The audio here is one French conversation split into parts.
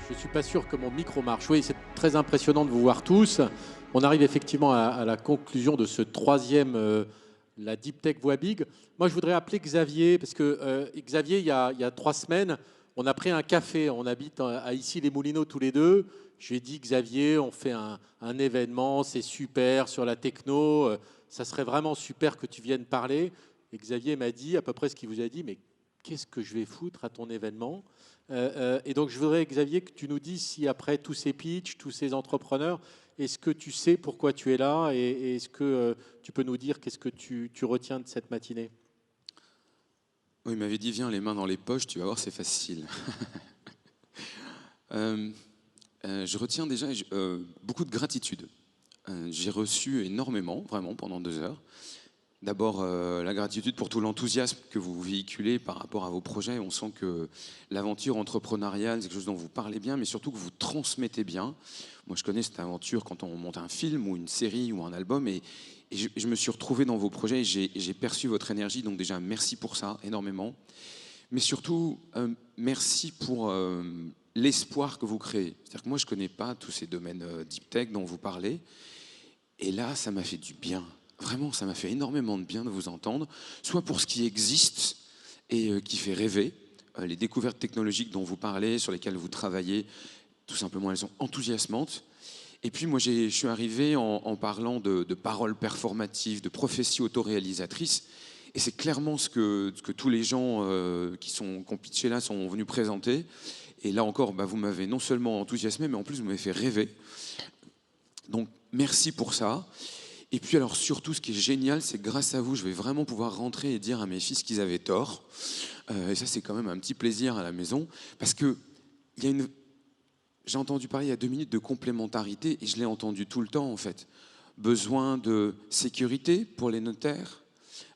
Je ne suis pas sûr que mon micro marche. Oui, c'est très impressionnant de vous voir tous. On arrive effectivement à la conclusion de ce troisième, la Deep Tech Voix Big. Moi, je voudrais appeler Xavier, parce que Xavier, il y a 3 semaines, on a pris un café. On habite à Issy-les-Moulineaux tous les deux. Je lui ai dit, Xavier, on fait un événement, c'est super, sur la techno. Ça serait vraiment super que tu viennes parler. Et Xavier m'a dit à peu près ce qu'il vous a dit, mais qu'est-ce que je vais foutre à ton événement ? Et donc, je voudrais, Xavier, que tu nous dises si après tous ces pitchs, tous ces entrepreneurs, est-ce que tu sais pourquoi tu es là et est-ce que tu peux nous dire qu'est-ce que tu retiens de cette matinée ? Oui, il m'avait dit, viens les mains dans les poches, tu vas voir, c'est facile. Je retiens déjà beaucoup de gratitude. J'ai reçu énormément, vraiment, pendant 2 heures. D'abord, la gratitude pour tout l'enthousiasme que vous véhiculez par rapport à vos projets. On sent que l'aventure entrepreneuriale, c'est quelque chose dont vous parlez bien, mais surtout que vous transmettez bien. Moi, je connais cette aventure quand on monte un film ou une série ou un album, et je me suis retrouvé dans vos projets et j'ai perçu votre énergie. Donc déjà, merci pour ça, énormément. Mais surtout, merci pour l'espoir que vous créez. C'est-à-dire que moi, je ne connais pas tous ces domaines deep tech dont vous parlez. Et là, ça m'a fait du bien. Vraiment, ça m'a fait énormément de bien de vous entendre, soit pour ce qui existe et qui fait rêver, les découvertes technologiques dont vous parlez, sur lesquelles vous travaillez, tout simplement, elles sont enthousiasmantes. Et puis moi, je suis arrivé en parlant de paroles performatives, de prophéties autoréalisatrices, et c'est clairement ce que tous les gens qui ont pitché là sont venus présenter. Et là encore, vous m'avez non seulement enthousiasmé, mais en plus vous m'avez fait rêver. Donc merci pour ça. Et puis alors surtout, ce qui est génial, c'est que grâce à vous, je vais vraiment pouvoir rentrer et dire à mes fils qu'ils avaient tort. Et ça, c'est quand même un petit plaisir à la maison. Parce que j'ai entendu parler il y a 2 minutes de complémentarité, et je l'ai entendu tout le temps en fait. Besoin de sécurité pour les notaires,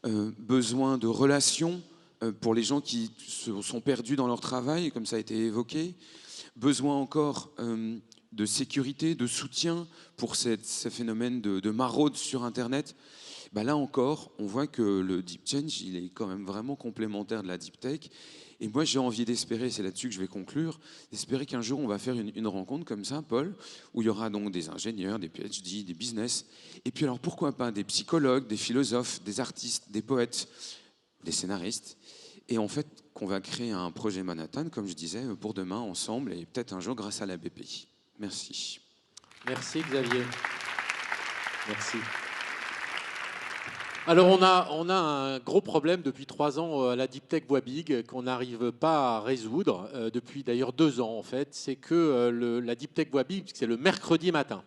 besoin de relations pour les gens qui se sont perdus dans leur travail, comme ça a été évoqué. Besoin encore de sécurité, de soutien pour ce phénomène de maraude sur Internet. Là encore, on voit que le Deep Change, il est quand même vraiment complémentaire de la Deep Tech. Et moi, j'ai envie d'espérer, c'est là-dessus que je vais conclure, d'espérer qu'un jour, on va faire une rencontre comme ça, Paul, où il y aura donc des ingénieurs, des PhD, des business. Et puis alors, pourquoi pas des psychologues, des philosophes, des artistes, des poètes, des scénaristes. Et en fait, qu'on va créer un projet Manhattan, comme je disais, pour demain, ensemble, et peut-être un jour grâce à la BPI. Merci. Merci Xavier. Merci. Alors on a un gros problème depuis 3 ans à la Deep Tech Voix Big qu'on n'arrive pas à résoudre, depuis d'ailleurs 2 ans en fait, c'est que la Deep Tech Voix Big, c'est le mercredi matin.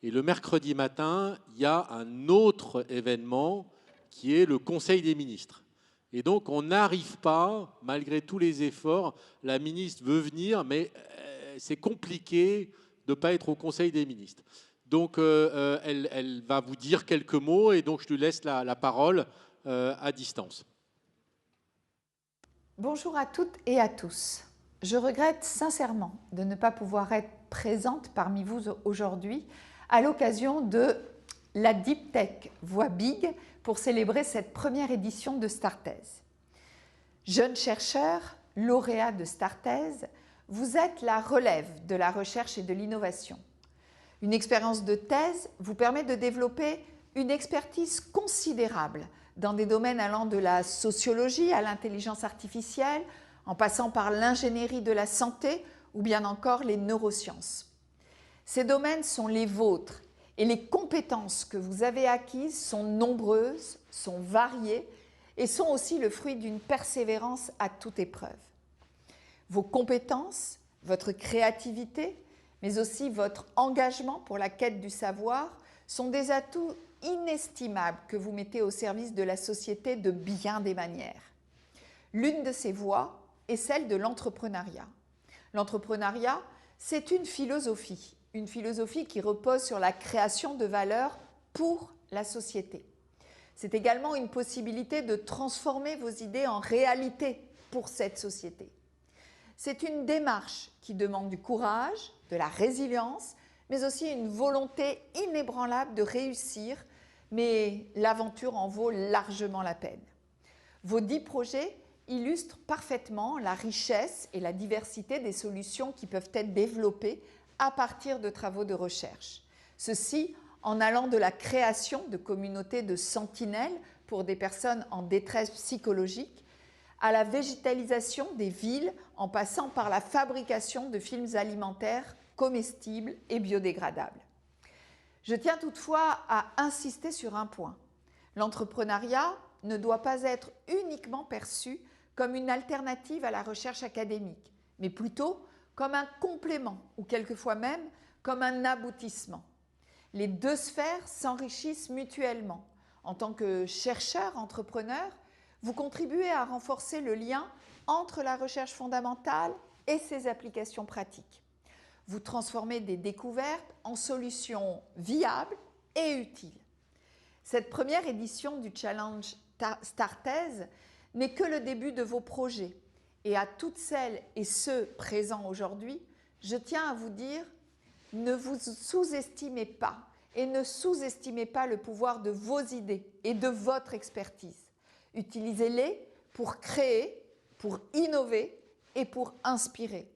Et le mercredi matin, il y a un autre événement qui est le Conseil des ministres. Et donc on n'arrive pas, malgré tous les efforts, la ministre veut venir, mais c'est compliqué de ne pas être au Conseil des ministres. Donc elle va vous dire quelques mots et donc je lui laisse la parole à distance. Bonjour à toutes et à tous. Je regrette sincèrement de ne pas pouvoir être présente parmi vous aujourd'hui à l'occasion de la Deep Tech Voix Big pour célébrer cette première édition de Startez. Jeunes chercheurs, lauréats de Startez, vous êtes la relève de la recherche et de l'innovation. Une expérience de thèse vous permet de développer une expertise considérable dans des domaines allant de la sociologie à l'intelligence artificielle, en passant par l'ingénierie de la santé ou bien encore les neurosciences. Ces domaines sont les vôtres et les compétences que vous avez acquises sont nombreuses, sont variées et sont aussi le fruit d'une persévérance à toute épreuve. Vos compétences, votre créativité, mais aussi votre engagement pour la quête du savoir sont des atouts inestimables que vous mettez au service de la société de bien des manières. L'une de ces voies est celle de l'entrepreneuriat. L'entrepreneuriat, c'est une philosophie qui repose sur la création de valeur pour la société. C'est également une possibilité de transformer vos idées en réalité pour cette société. C'est une démarche qui demande du courage, de la résilience, mais aussi une volonté inébranlable de réussir, mais l'aventure en vaut largement la peine. Vos 10 projets illustre parfaitement la richesse et la diversité des solutions qui peuvent être développées à partir de travaux de recherche. Ceci en allant de la création de communautés de sentinelles pour des personnes en détresse psychologique, à la végétalisation des villes en passant par la fabrication de films alimentaires comestibles et biodégradables. Je tiens toutefois à insister sur un point. L'entrepreneuriat ne doit pas être uniquement perçu comme une alternative à la recherche académique, mais plutôt comme un complément ou quelquefois même comme un aboutissement. Les deux sphères s'enrichissent mutuellement. En tant que chercheur, entrepreneur, vous contribuez à renforcer le lien entre la recherche fondamentale et ses applications pratiques. Vous transformez des découvertes en solutions viables et utiles. Cette première édition du Challenge Startez n'est que le début de vos projets. Et à toutes celles et ceux présents aujourd'hui, je tiens à vous dire, ne vous sous-estimez pas et ne sous-estimez pas le pouvoir de vos idées et de votre expertise. Utilisez-les pour créer, pour innover et pour inspirer.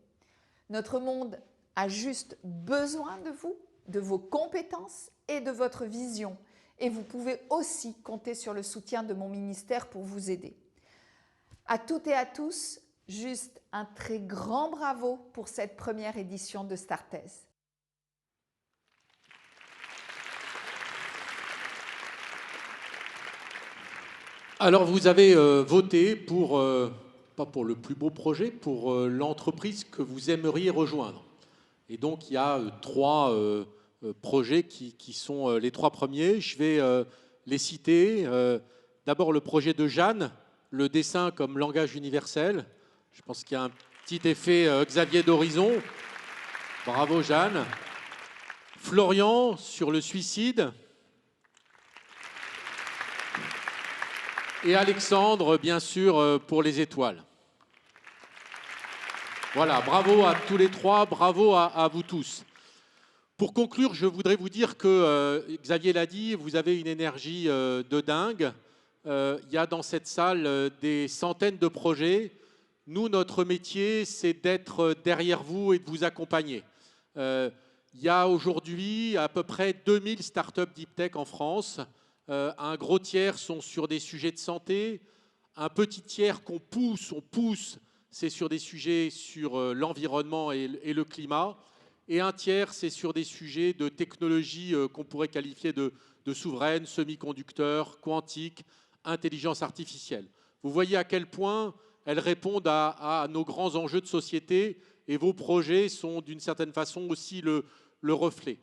Notre monde a juste besoin de vous, de vos compétences et de votre vision. Et vous pouvez aussi compter sur le soutien de mon ministère pour vous aider. À toutes et à tous, juste un très grand bravo pour cette première édition de Startez. Alors vous avez voté pour, pas pour le plus beau projet, pour l'entreprise que vous aimeriez rejoindre. Et donc il y a trois projets qui sont les trois premiers. Je vais les citer. D'abord le projet de Jeanne, le dessin comme langage universel. Je pense qu'il y a un petit effet Xavier d'Horizon. Bravo Jeanne. Florian sur le suicide. Et Alexandre, bien sûr, pour les étoiles. Voilà, bravo à tous les trois, bravo à vous tous. Pour conclure, je voudrais vous dire que, Xavier l'a dit, vous avez une énergie de dingue. Il y a dans cette salle des centaines de projets. Nous, notre métier, c'est d'être derrière vous et de vous accompagner. Il y a aujourd'hui à peu près 2000 startups deep tech en France. Un gros tiers sont sur des sujets de santé. Un petit tiers qu'on pousse, c'est sur des sujets sur l'environnement et le climat. Et un tiers, c'est sur des sujets de technologie qu'on pourrait qualifier de souveraines, semi-conducteurs, quantiques, intelligence artificielle. Vous voyez à quel point elles répondent à nos grands enjeux de société et vos projets sont d'une certaine façon aussi le reflet.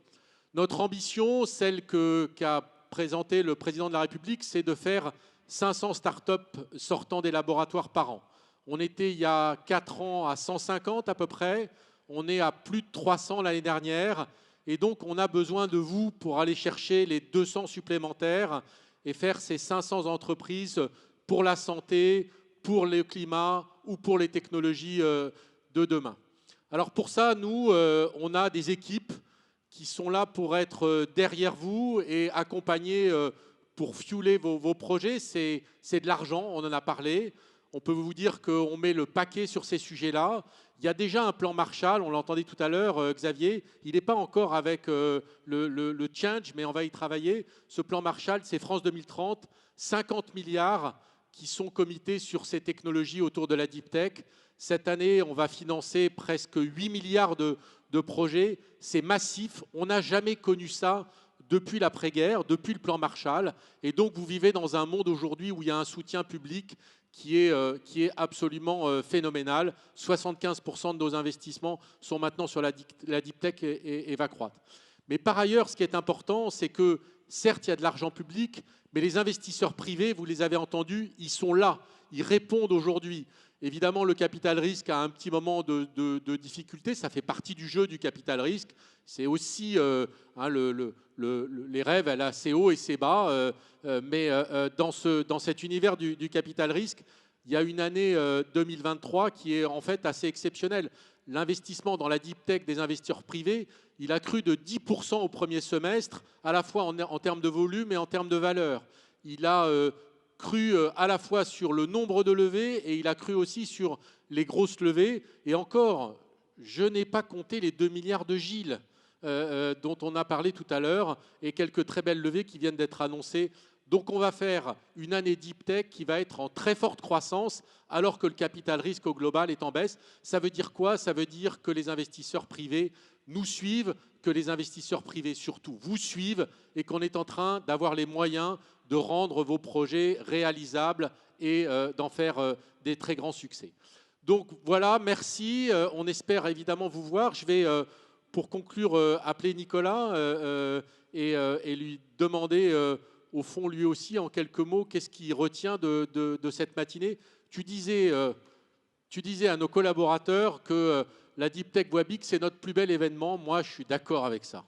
Notre ambition, celle qu'a présentée le président de la République, c'est de faire 500 startups sortant des laboratoires par an. On était il y a 4 ans à 150 à peu près, on est à plus de 300 l'année dernière et donc on a besoin de vous pour aller chercher les 200 supplémentaires et faire ces 500 entreprises pour la santé, pour le climat ou pour les technologies de demain. Alors pour ça, nous, on a des équipes qui sont là pour être derrière vous et accompagner pour fueler vos projets. C'est de l'argent, on en a parlé. On peut vous dire qu'on met le paquet sur ces sujets-là. Il y a déjà un plan Marshall, on l'entendait tout à l'heure, Xavier. Il n'est pas encore avec le change, mais on va y travailler. Ce plan Marshall, c'est France 2030, 50 milliards qui sont comités sur ces technologies autour de la deep tech. Cette année, on va financer presque 8 milliards de projets. C'est massif. On n'a jamais connu ça depuis l'après-guerre, depuis le plan Marshall. Et donc, vous vivez dans un monde aujourd'hui où il y a un soutien public qui est absolument phénoménal. 75% de nos investissements sont maintenant sur la deep tech et va croître. Mais par ailleurs, ce qui est important, c'est que certes, il y a de l'argent public, mais les investisseurs privés, vous les avez entendus, ils sont là, ils répondent aujourd'hui. Évidemment, le capital risque a un petit moment de difficulté, ça fait partie du jeu du capital risque. C'est aussi les rêves, elle a ses hauts et ses bas, mais dans cet univers du capital risque, il y a une année 2023 qui est en fait assez exceptionnelle. L'investissement dans la deep tech des investisseurs privés, il a cru de 10% au premier semestre, à la fois en termes de volume et en termes de valeur. Il a cru à la fois sur le nombre de levées et il a cru aussi sur les grosses levées. Et encore, je n'ai pas compté les 2 milliards de Gilles dont on a parlé tout à l'heure et quelques très belles levées qui viennent d'être annoncées. Donc on va faire une année Deep Tech qui va être en très forte croissance alors que le capital risque au global est en baisse. Ça veut dire quoi? Ça veut dire que les investisseurs privés nous suivent, que les investisseurs privés surtout vous suivent et qu'on est en train d'avoir les moyens de rendre vos projets réalisables et d'en faire des très grands succès. Donc voilà, merci. On espère évidemment vous voir. Je vais, pour conclure, appeler Nicolas et lui demander... au fond, lui aussi, en quelques mots, qu'est-ce qu'il retient de cette matinée? Tu disais à nos collaborateurs que la Deep Tech Voix Big, c'est notre plus bel événement. Moi, je suis d'accord avec ça.